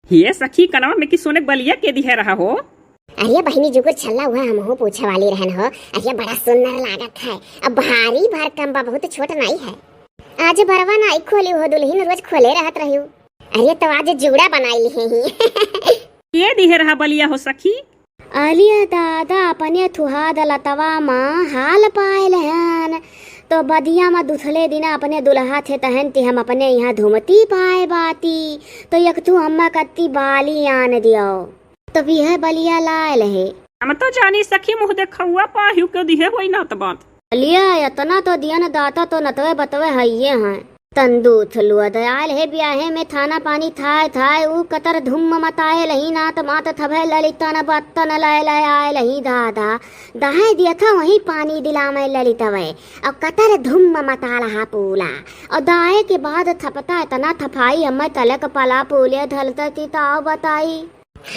ये सखी कनवा में की सोने बलिया के दिहे रहा हो। अरे बहनी जुगुर छल्ला हुआ हम हो पूछे वाली रहन हो। अरे बड़ा सुंदर लागत है। अब भारी भरकम बा, बहुत छोट नहीं है। आज बरवा नहीं खोली हो, दुल्हन रोज खोले रहत रही। अरे तो आज जुड़ा बनाई ही ये दिहे रहा बलिया हो सखी। अलिया दादा अपने थुहा दलतवा माँ हाल पायल हन तो बदिया में दुसले दिन अपने दुल्हा थे तहनती हम अपने यहाँ धूमती पाए बाती तो यकथू हम्मा कत्ती बाली आन दियो तो यह बलिया लायल है। हम तो जानी सखी मुँह देखा हुआ पाहियो क्यों दिहे हुई ना तो बात। अलिया इतना तो दिया न दाता तो नतवे बतवे हइये हैं। तंदू थलुआ दयाल है ब्याहे में थाना पानी थाय थाय ऊ कतर धुम मताए लही नात मात थभे ललिता न बत्त न लय लय आए लही दादा दहाय दिया था वही पानी दिला में ललितवे और कतर धुम मता रहा पूला और दाए के बाद थपता इतना थफाई हमें तलक पला पूले धलता ताव बताई।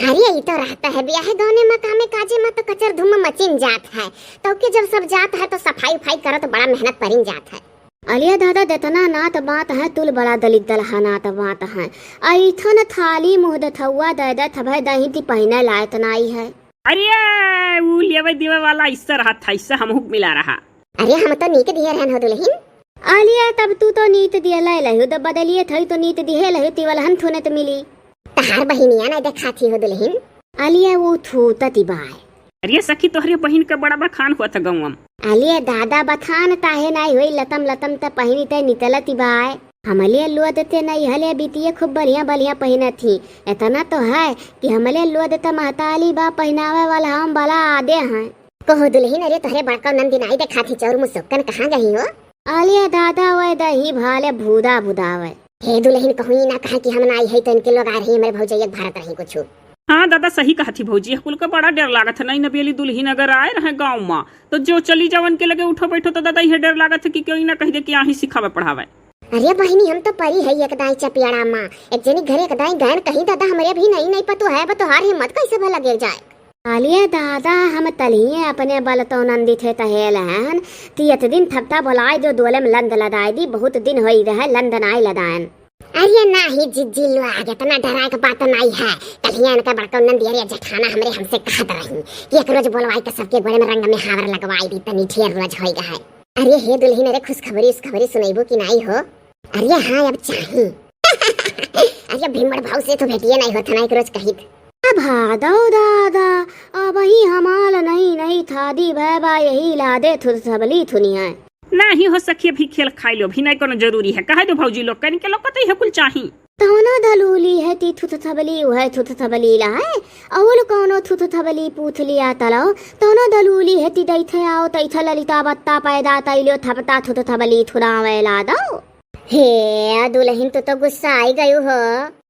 अरे ये तो रहता है ब्याह दोने मकामे काजे मत तो कचर धुम मचिन जात है तो के जब सब जात है तो सफाई उफाई करो तो बड़ा मेहनत परिन जात है। अलिया दादा देतना नात बात है तुल बड़ा दलित दलहा नात बात है ऐथन थाली मुँह दथुआ दे दे थभे दही ती पहने लायत नाई है। अरे वो लेवे देवे वाला इससे रहा था, इससे हम हुक मिला रहा। अरे हम तो नीक दिए रहन हो दुल्हन। अलिया तब तू तो नीत दिए लै लहु द बदलिए थई तो नीत दिए लहु तिवलहन थोने तो मिली तहार बहिनिया ना देखा थी हो दुल्हन। अलिया वो थू तती बाय। अरे सखी तोहरे बहन का बड़ा बखान हुआ था गाँव। अलिया दादा बखान ताहे नहीं हुई लतम लतम त पहिनी ते नितलती बाय। हमले लुआ देते नहीं हले बीतिए खूब बढ़िया बढ़िया पहिना थी। इतना तो है कि हमले लुआ देता महताली बा पहनावे वाला हम बला आदे हैं। कहो दुल्हन अरे तोहरे बड़का नंदी नाई देखा थी चौर मुसक्कन कहाँ गई हो। अलिया दादा वे दही भाले भूदा भुदावे। हे दुल्हन कहूँ ना कहा कि हम ना आई है तो इनके लोग आ रही मेरे भौजैया भारत रही कुछ। हाँ दादा सही कहा थी भौजी, कुल का बड़ा डर लागत है। नहीं नबेली दुल्हन अगर आए रहे गाँव में तो जो चली जावन के लगे उठो बैठो तो दादा यह डर लागत है कि कोई ना कह दे कि यहाँ सिखावे पढ़ावे। अरे बहनी हम तो परी है एक दाई चपियाड़ा माँ एक जनी घरे एक दाई गहन कहीं दादा हमारे भी नहीं पतो है बतोहार हिम्मत कैसे भला गिर जाए। अलिया दादा हम तलिए अपने बल तो नंदी थे तहेल हैं तियत दिन थपता बोलाए जो दोले में लंद लदाई दी बहुत दिन होई रहे लंदन आई लदायन। अरे ना ही जिज्जी लो आगे तना डरा के बात नहीं है। कलियान का बड़का नंदी अरे जठाना हमरे हमसे कहत रही कि एक रोज बोलवाई तो सबके गोड़े में रंग में हावर लगवाई दी तनी ढेर रोज होई गए। अरे हे दुल्हन अरे खुशखबरी सुनाइबो कि नहीं हो। अरे हाँ अब चाही अरे भीमड़ भाव से तो भेटिए नहीं होता ना एक रोज कही अब दो दादा अब ही हमाल नहीं था दी बा यही ला दे थुर सबली थुनिया नहीं हो सखी अभी खेल खाई लो भी नहीं कोनो जरूरी है। कहे दो भौजी लोग कहीं के लोग कतई है कुल चाही तोनो दलूली है ती थुथ थबली है थुथ थबली ला है अउल कोनो थुथ थबली पूछ लिया तलो तोनो दलूली है ती दैथे आओ तैथ ललिता बत्ता पैदा तैलो थपता थुथ थबली थुरावे ला दो। हे दुल्हन तो गुस्सा आई गई हो।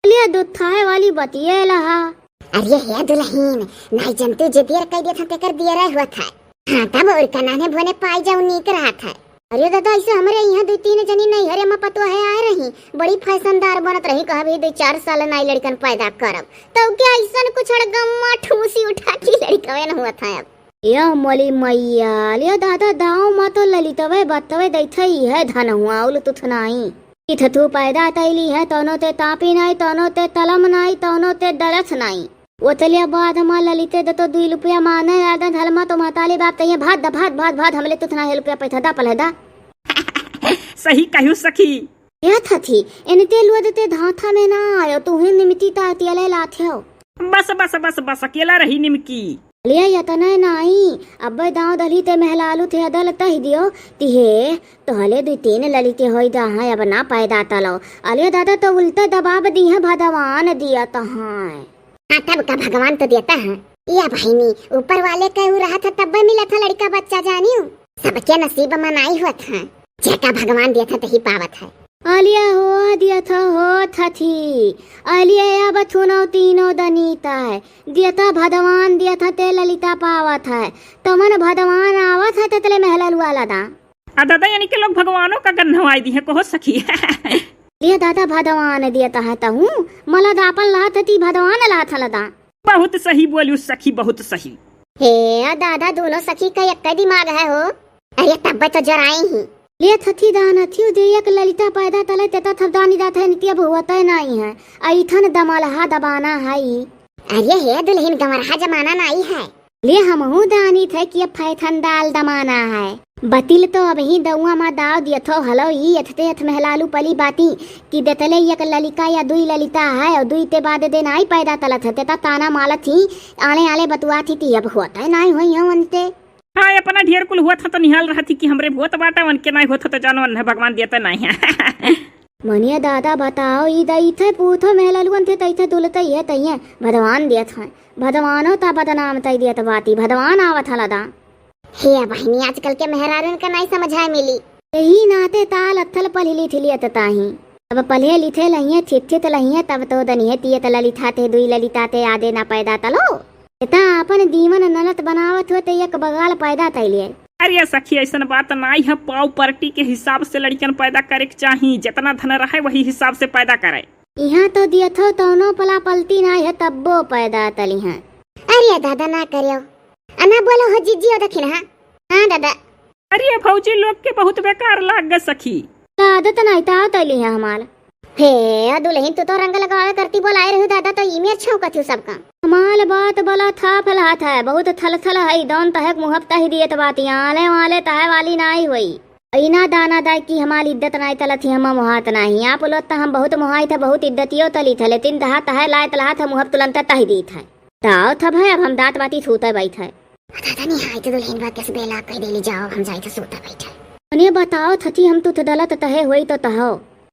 लिया दुथाए वाली बतिये लहा। अरे हे दुल्हन नहीं जनते जे देर कह दिया था ते कर दिया रह हुआ था। हाँ तब और कनाने भोने पाई जाऊ नीक रहा था। अरे दादा ऐसे हमारे यहाँ 2-3 जनी नहीं हरे में पतो है आ रही बड़ी फैशनदार बनत रही कहा भी 2-4 साल नाई लड़कन पैदा करब तो क्या ऐसा कुछ गम्मा ठूसी उठा के लड़कवे न हुआ था। अब यो मोली मैया लियो दादा दाव मा तो ललितवे बतवे दैथे है धन हुआ उल तुथ नहीं इथ तू पैदा तैली है तोनो ते तापी नहीं तोनो ते तलम नहीं तोनो ते दरस नहीं वो चलिया बाद हमा ललिते दे तो 2 रुपया माने आदा धलमा तो माताली बाप तैया भात हमले तुथना 1 रुपया पैसा दा पलदा सही कहू सखी या था थी इनते लुआ देते धाथा में ना आयो तू ही निमिती ताती ले लाथे हो। बस अकेला रही निमकी लिया यतने नहीं अब दाव दली ते महलालू थे अदल तही दियो तिहे तो हले 2-3 ललिते होई दा है अब ना पैदा तलो। अलिया दादा तो उल्टा दबाव दी है भगवान दिया तो है। तब का भगवान तो देता है या बहनी ऊपर वाले का रहा था तब मिला था लड़का बच्चा जानियो सबके नसीब में नहीं हुआ था जेका भगवान दिया था तही पावत है। अलिया हो दिया था हो था थी अलिया अब थुनो तीनों दनीता है दिया था भगवान दिया था ते ललिता पावत है तो मन भगवान आवत है तेले महलालू वाला दा दादा यानी के लोग भगवानों का गन्नवाई दी है कहो सखी लिया दादा भगवान दिया था हूँ मला दापन ला थी भगवान ला था लदा। बहुत सही बोली सखी बहुत सही। हे दादा दोनों सखी का एक दिमाग है हो। अरे तब तो जराई ही ले थथी दान थी जे एक ललिता पैदा तले तेता थबदानी दात है नित्य भुवते नहीं है ऐठन दमलहा दबाना हई। अरे हे दुल्हन गमरहा जमाना नहीं है। ले हमहू दानी थे कि फैथन दाल दमाना है। बतिल तो अब ही दउआ मा दाव दियथो हलो ई यथते यथ महलालू पली बाती कि देतले एक ललिका या दुई ललिता है और दुई ते बाद दे नाई पैदा तलत हते ता ताना माला थी आले आले बतुआ थी ती अब होता नाई होई हम अंते। हाँ अपना ढेर कुल हुआ था तो निहाल रहा थी कि हमरे भूत बाटा वन के नहीं होता तो जानो न भगवान देता नहीं है। मनिया दादा बताओ ई दई थे पूथो महलालू अंते तई थे दुलते है तई भगवान दियत है भगवानो ता बदनाम तई दियत बाती भगवान आवत हलदा। हे बहनी आजकल के मेहरारन का नहीं समझाए मिली। यही नाते ताल अथल पलहिली थिलियत ताही अब पलहे लिथे लहिए थित लहिए तब तो दनिए तियत ललिताते दुई ललिताते आदे ना पैदा तलो ता अपन दीवन ननत बनावत होते एक बगाल पैदा तैलिए। अरे सखी ऐसा बात नहीं है पाव पार्टी के हिसाब से लड़कियन पैदा करे के चाहिए जितना धन रहे वही हिसाब से पैदा करे। यहाँ तो दियथो तोनो पला पलती ना है तब्बो पैदा तली हैं। अरे दादा ना करियो अना बोलो हो जीजी दखिन। हाँ दादा। अरे फौजी लोग के बहुत बेकार लाग ग सखी। आदत नहीं ता तली है हमाल। हे दुल्हन तू तो रंग लगावे करती बोलाए रहू दादा तो ई में अच्छा कथु सबका। हमाल बात बोला था फलहात है बहुत थल थल है दोन तहक मुहब्ता ही दियत बाती आले वाले तह वाली नाई हुई इना दाना दाई की हमारी इज्जत नाई तलत हम मुहात नहीं आप लोग हम बहुत मुहाई था बहुत इज्जतियो तली थे लेकिन तहा तह लाए तला था मुहब तुलंत तह दी था ताओ थब है अब हम दांत बाती छूते बैठे। दादा नहीं हाय तो दुल्हन बात कैसे बेला कह देली जाओ हम जाई तो सोता बैठे। उन्हें बताओ थती हम तू गलत तहे हुई तो तहो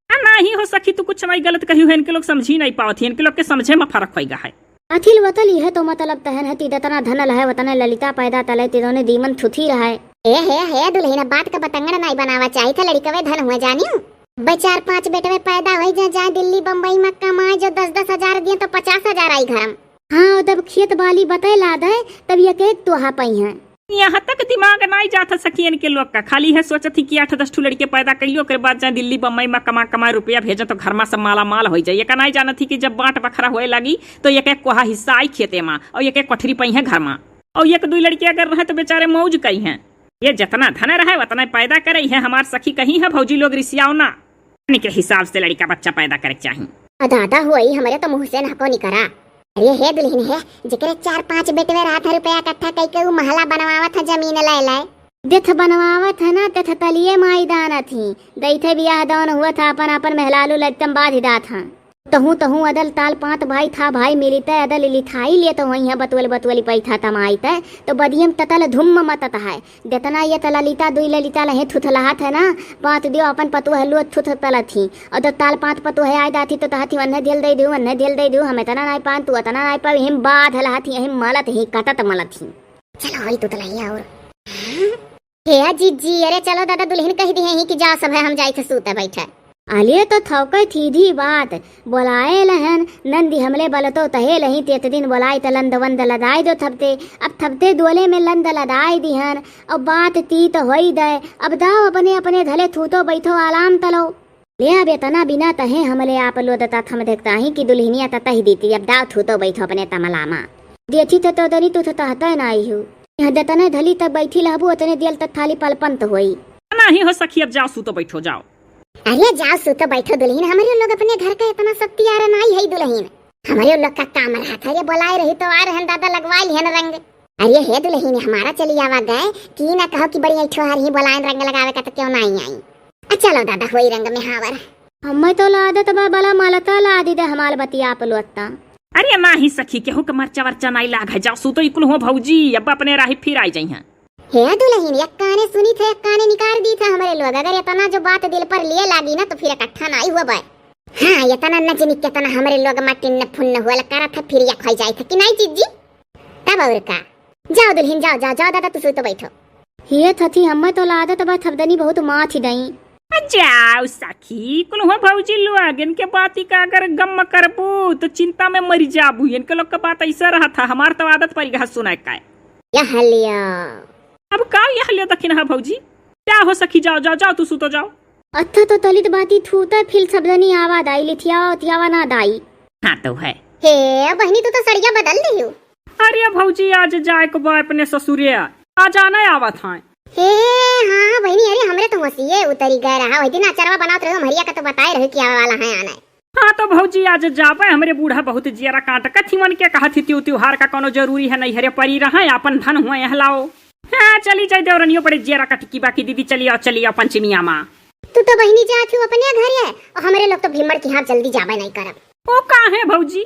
नहीं हो सकी तू कुछ नहीं गलत कही है इनके लोग समझी नहीं पावत इनके लोग के समझे में फर्क होगा है। अथिल वतली है तो मतलब तहन है तीदतना धन लहे वतने ललिता पैदा तले तीदोने दीमन थुथी रहे। हे दुल्हन बात का बतंगड़ नहीं बनावा चाहिए था लड़कवे धन हुए जानियो भाई 4-5 बेटे में पैदा हो जाए दिल्ली बम्बई में कमाए जो 10-10 हजार दिए तो 50,000 आई घर। हाँ तब खेत बाली बते ला दे तब ये के तुहा पई है। यहाँ तक दिमाग नहीं जाता सकी इनके लोग का खाली है सोचत थी कि 8-10 ठू लड़के पैदा करियो के बाद जाए दिल्ली बम्बई में कमा रुपया भेजो तो घर में सब माला माल हो जाए। का नहीं जाना थी कि जब बांट बखरा होए लगी तो एक एक कोहा हिस्सा आई खेते में और एक एक कोठरी पई है घर में और एक दो लड़के अगर रहे तो बेचारे मौज कही है। ये जितना धन रहे उतना पैदा करे है हमार सखी कही है भौजी लोग रिसियाओ ना के हिसाब से लड़का बच्चा पैदा करे चाहिए। दादा हुई हमारे तो मुँह से नको नहीं करा। अरे हे दुल्हन है जिकरे 4-5 बेटे में रात रुपया इकट्ठा करके वो महला बनवावत है जमीन लाए लाए देथ बनवावत है ना तेथ तलिए माईदान थी दैथे बियाह दान हुआ था अपन अपन महलालू लटम बाधिदा था तहू अदल ताल 5 भाई था भाई मिलित अदल लिथाई लिए तो वही बतुअली पै था तमाइत तो बदियम ततल धुम मतत है देतना ये तललिता दुई ललिता लहे थुथलहात है ना 5 दियो अपन पतु हलुआ थुथ तल थी और तो ताल 5 पतु है आय दाथी तो तहाथी वन्ने दिल दे दू हमें तना नाई पान तू तना नाई पा हिम बाध हलहाथी हिम मलत ही कटत मलत ही। चलो वही तो तलैया और हे जीजी अरे चलो दादा दुल्हन कह दी है कि जा सब है हम जाई थे सूते बैठे। आलिए तो थौके थी धी बात बोलाए लहन नंदी हमले बलतो तहे लही तेत दिन बोलाई त लंद वंद लदाई दो थपते अब थपते दोले में लंद लदाई दिहन अब बात ती तो होई दे अब दाओ अपने अपने धले थूतो बैठो आराम तलो ले अब तना बिना तहे हमले आप लो दता थम देखता ही कि दुल्हनिया तता ही दीती अब दाओ थूतो बैठो अपने तमलामा देथी तो दनी तू तहता नहीं हूँ यहाँ दतने धली तक बैठी लहबू उतने दियल तक थाली पलपंत होई नहीं हो सकी अब जाओ सूतो बैठो जाओ। अरे जाओ सूतो बैठो दुल्हन हमारे लोग अपने घर का इतना शक्ति आ रहा नहीं है दुल्हन हमारे लोग का काम रहा था ये बोलाए रही तो आ रहे दादा लगवाई है रंग। अरे हे दुल्हन हमारा चली आवा गए कि ना कहो कि बड़ी ऐठो हार ही बोलाए रंग लगावे का तो क्यों नहीं आई। चलो दादा वही रंग में हावर हमें तो लादत बला मालता ला दी दे हमार बतिया आप लोता। अरे नहीं सखी केहू के मरचा वर्चा नहीं लाग है जाओ सूतो इकुल हो भौजी अब अपने राही फिर आई जाई हैं। हे दुल्हन एक काने सुनी थे एक काने निकाल दी था हमारे लोग अगर इतना जो बात दिल पर लिए लागी ना तो फिर इकट्ठा नहीं हुआ बाय। हाँ इतना न जनी कितना हमारे लोग मटिन न फुन्न हुआ करा था फिर या खाई जाए था कि नहीं जीजी तब और का जाओ दुल्हन जाओ जाओ जाओ दादा तू तो बैठो। ये थी हमें तो लादत बा थबदनी बहुत माँ थी दई जाओ सखी कुल हो भौजी लोग इनके बात का अगर गम करबू तो चिंता में मर जाबू इनके लोग का बात ऐसा रहा था हमार तो आदत पर घास सुनाए का यह लिया अब का यह लियो दखिन हा भौजी क्या हो सखी जाओ जाओ जाओ तू सुतो जाओ। अच्छा तो तलित बाती थूता फिर सबदनी आवाज आई लिथियावा ना दाई। हाँ तो है। हे बहनी तू तो सड़िया बदल दी हो। अरे भौजी आज जाए को बा अपने ससुरिया आज आना आवा था। हे हाँ बहनी, अरे हमरे तो होशिये उतरी गए रहा। वही दिन अचरवा बनात रहे हरिया का तो बताए रहे कि आवे वाला है आना। हाँ तो भौजी आज जाबे, हमरे बूढ़ा बहुत जियरा काट कथी मन के कहा थी त्योहार का कोनो जरूरी है नहीं, हरे परी रहा अपन धन हुआ यहाँ लाओ। हाँ चली जाए देवरनियो बड़े जियरा का टिक्की बाकी दीदी चलिए पंचमिया माँ। तू तो बहनी जात हूँ अपने घर है और हमरे लोग तो भीमड़ की हाथ जल्दी जाबे नहीं करब। ओ कहाँ है भौजी?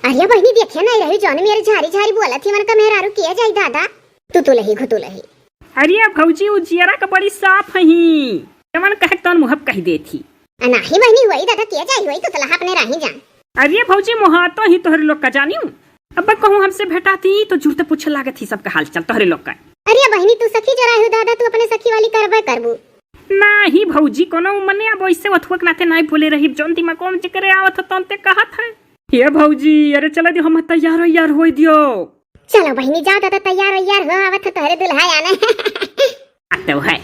अरे बहनी देखे नहीं रही जौन मेरे झारी झारी बोला थी मन का मेहरारू किया जाई दादा। तू लही घुतू लही। अरे भौजी वो जियरा का बड़ी साफ है मन कहे तो मुहब कही दे थी। नहीं बहनी वही दादा किया जाई वही तो तलहा अपने राही जान। अरे भौजी मुहातो ही तोहरे लोग का जानी हूँ। अब कहूँ हमसे भेटाती तो जुड़ते पूछे लागत थी सबका हाल चल तोहरे लोग का। अरे बहनी तू सखी जरा हो दादा, तू अपने सखी वाली करबे करबू। नहीं भौजी कोनो मने अब वैसे वथुक नाते नहीं बोले रही जोन ती मकोम जिकरे आवत तोंते कहत है। ये भौजी अरे चला दियो हम तैयार हो दियो। चलो बहनी जाओ दादा तैयार हो आवत तोहरे दुल्हा आने। आते है।